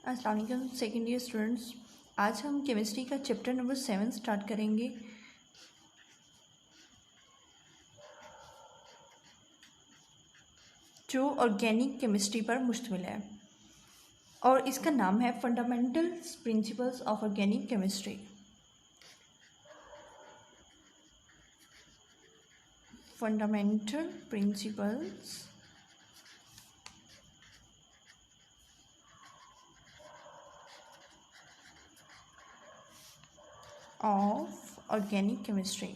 अस्सलाम वालेकुम second year students. आज हम केमिस्ट्री का चैप्टर नंबर 7 स्टार्ट करेंगे। जो ऑर्गेनिक केमिस्ट्री पर मुश्तमिल है और इसका नाम है fundamental principles of organic chemistry. Fundamental principles of organic chemistry.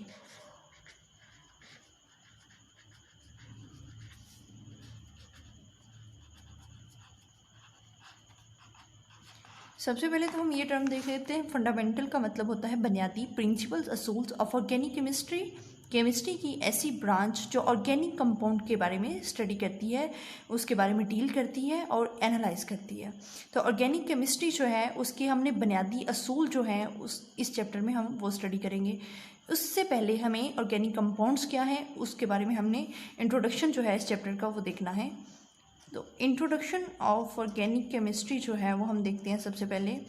सबसे पहले तो हम ये टर्म देख लेते हैं। फंडामेंटल का मतलब होता है बुनियादी, प्रिंसिपल्स असूल्स ऑफ ऑर्गेनिक केमिस्ट्री, केमिस्ट्री की ऐसी ब्रांच जो ऑर्गेनिक कंपाउंड के बारे में स्टडी करती है, उसके बारे में डील करती है और एनालाइज करती है। तो ऑर्गेनिक केमिस्ट्री जो है उसके हमने बुनियादी असूल जो हैं इस चैप्टर में हम वो स्टडी करेंगे। उससे पहले हमें ऑर्गेनिक कंपाउंड्स क्या हैं उसके बारे में हमने इंट्रोडक्शन जो है इस चैप्टर का वो देखना है। तो इंट्रोडक्शन ऑफ ऑर्गेनिक केमिस्ट्री जो है वो हम देखते हैं सबसे पहले।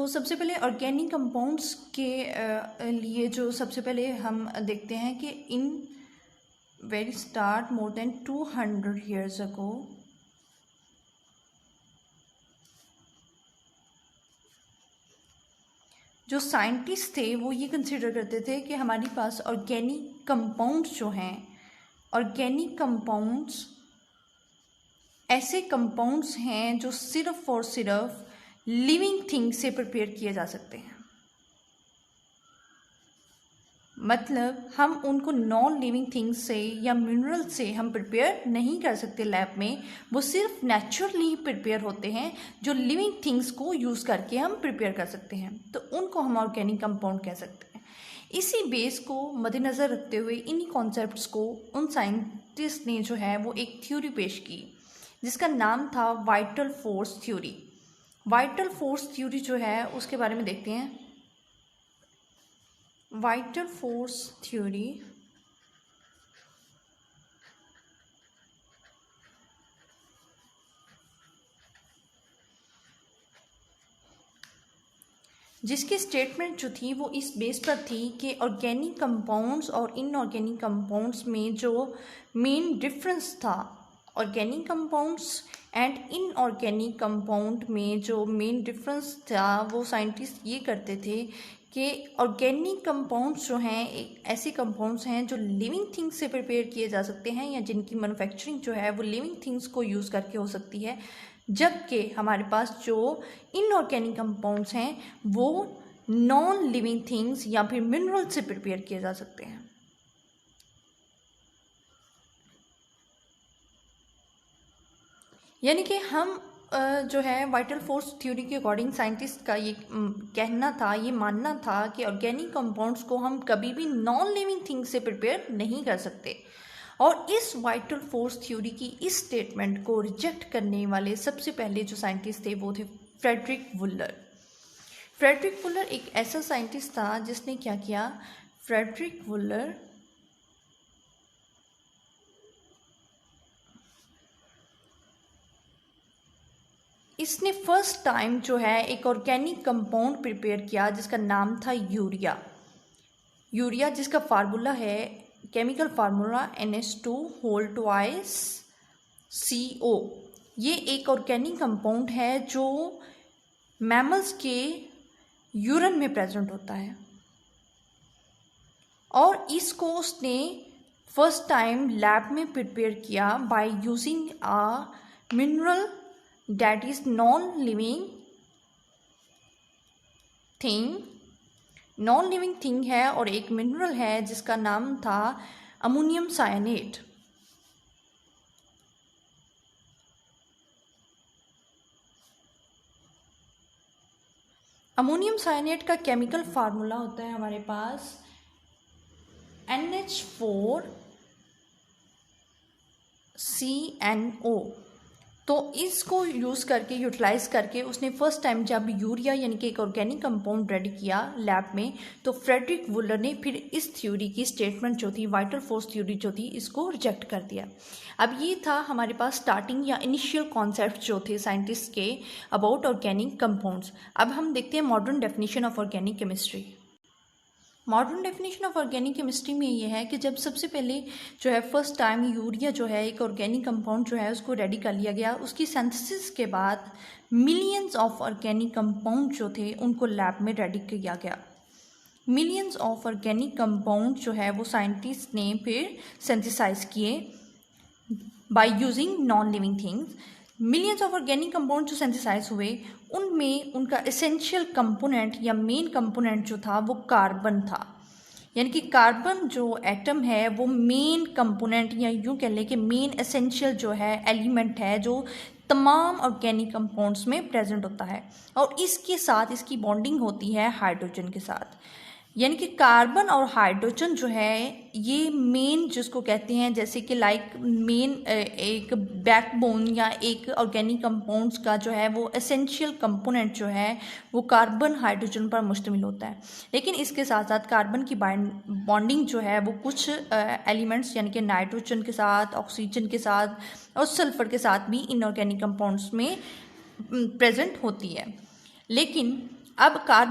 सबसे पहले ऑर्गेनिक कंपाउंड्स के लिए जो सबसे पहले हम देखते हैं कि in very start more than 200 years ago जो साइंटिस्ट थे वो ये कंसिडर करते थे कि हमारे पास ऑर्गेनिक कंपाउंड्स जो हैं, ऑर्गेनिक कंपाउंड्स ऐसे कंपाउंड्स हैं जो सिर्फ और सिर्फ लिविंग थिंग से प्रिपेयर किए जा सकते हैं। मतलब हम उनको नॉन लिविंग थिंग्स से या मिनरल से हम प्रिपेयर नहीं कर सकते लैब में, वो सिर्फ नेचुरली प्रिपेयर होते हैं जो लिविंग थिंग्स को यूज़ करके हम प्रिपेयर कर सकते हैं, तो उनको हम ऑर्गेनिक कंपाउंड कह सकते हैं। इसी बेस को मद्देनज़र रखते हुए इन्हीं कॉन्सेप्ट्स को उन साइंटिस्ट ने जो है वो एक थ्योरी पेश की जिसका नाम था vital force theory. Vital force theory जो है उसके बारे में देखते हैं। वाइटल फोर्स थ्योरी जिसकी स्टेटमेंट जो थी वो इस बेस पर थी कि ऑर्गेनिक कंपाउंड्स और इनऑर्गेनिक कंपाउंड्स में जो मेन डिफरेंस था, organic compounds and inorganic compound में जो मेन डिफरेंस था वो साइंटिस्ट ये करते थे कि ऑर्गेनिक कंपाउंड्स जो हैं एक ऐसे कंपाउंड्स हैं जो लिविंग थिंग्स से प्रिपेयर किए जा सकते हैं या जिनकी मैन्युफैक्चरिंग जो है वो लिविंग थिंग्स को यूज़ करके हो सकती है, जबकि हमारे पास जो इनऑर्गेनिक कंपाउंड्स हैं वो नॉन लिविंग थिंग्स या फिर मिनरल से प्रिपेयर किए जा सकते हैं। यानी कि हम जो है वाइटल फोर्स थ्योरी के अकॉर्डिंग साइंटिस्ट का ये कहना था, ये मानना था कि ऑर्गेनिक कंपाउंड्स को हम कभी भी नॉन लिविंग थिंग्स से प्रिपेयर नहीं कर सकते। और इस वाइटल फोर्स थ्योरी की इस स्टेटमेंट को रिजेक्ट करने वाले सबसे पहले जो साइंटिस्ट थे वो थे फ्रेडरिक वुलर। फ्रेडरिक वुलर एक ऐसा साइंटिस्ट था जिसने क्या किया, फ्रेडरिक वुलर इसने फर्स्ट टाइम जो है एक ऑर्गेनिक कंपाउंड प्रिपेयर किया जिसका नाम था यूरिया। यूरिया जिसका फार्मूला है, केमिकल फार्मूला NH2CO। ये एक ऑर्गेनिक कंपाउंड है जो मैमल्स के यूरिन में प्रेजेंट होता है और इसको उसने फर्स्ट टाइम लैब में प्रिपेयर किया by using a mineral that is non-living thing, non-living thing है और एक मिनरल है जिसका नाम था अमोनियम साइनेट। अमोनियम साइनेट का केमिकल फार्मूला होता है हमारे पास NH4CNO। तो इसको यूज़ करके यूटिलाइज़ करके उसने फर्स्ट टाइम जब यूरिया यानी कि एक ऑर्गेनिक कंपाउंड रेडी किया लैब में, तो फ्रेडरिक वुलर ने फिर इस थ्योरी की स्टेटमेंट जो थी, वाइटल फोर्स थ्योरी जो थी, इसको रिजेक्ट कर दिया। अब ये था हमारे पास स्टार्टिंग या इनिशियल कॉन्सेप्ट जो थे साइंटिस्ट के अबाउट ऑर्गेनिक कंपाउंड्स। अब हम देखते हैं modern definition of organic chemistry. Modern definition of organic chemistry में ये है कि जब सबसे पहले जो है फर्स्ट टाइम यूरिया जो है एक ऑर्गेनिक कंपाउंड जो है उसको रेडी कर लिया गया, उसकी सिंथेसिस के बाद मिलियंस ऑफ ऑर्गेनिक कंपाउंड जो थे उनको लैब में रेडी किया गया। मिलियंस ऑफ ऑर्गेनिक कंपाउंड जो है वो साइंटिस्ट ने फिर सिंथेसाइज किए by using non living things. Millions of organic compound जो सिंथेसाइज हुए उनमें उनका एसेंशियल कंपोनेंट या मेन कंपोनेंट जो था वो कार्बन था, यानी कि कार्बन जो एटम है वो मेन कंपोनेंट या यूँ कह लें कि मेन एसेंशियल जो है एलिमेंट है जो तमाम ऑर्गेनिक कंपाउंड्स में प्रेजेंट होता है, और इसके साथ इसकी बॉन्डिंग होती है हाइड्रोजन के साथ। यानी कि कार्बन और हाइड्रोजन जो है ये मेन जिसको कहते हैं, जैसे कि लाइक मेन एक बैकबोन या एक ऑर्गेनिक कंपाउंड्स का जो है वो एसेंशियल कंपोनेंट जो है वो कार्बन हाइड्रोजन पर मुश्तमिल होता है। लेकिन इसके साथ साथ कार्बन की बॉन्डिंग जो है वो कुछ एलिमेंट्स यानी कि नाइट्रोजन के साथ, ऑक्सीजन के साथ और सल्फर के साथ भी इनऑर्गेनिक कंपाउंड्स में प्रेजेंट होती है। लेकिन अब कार्बन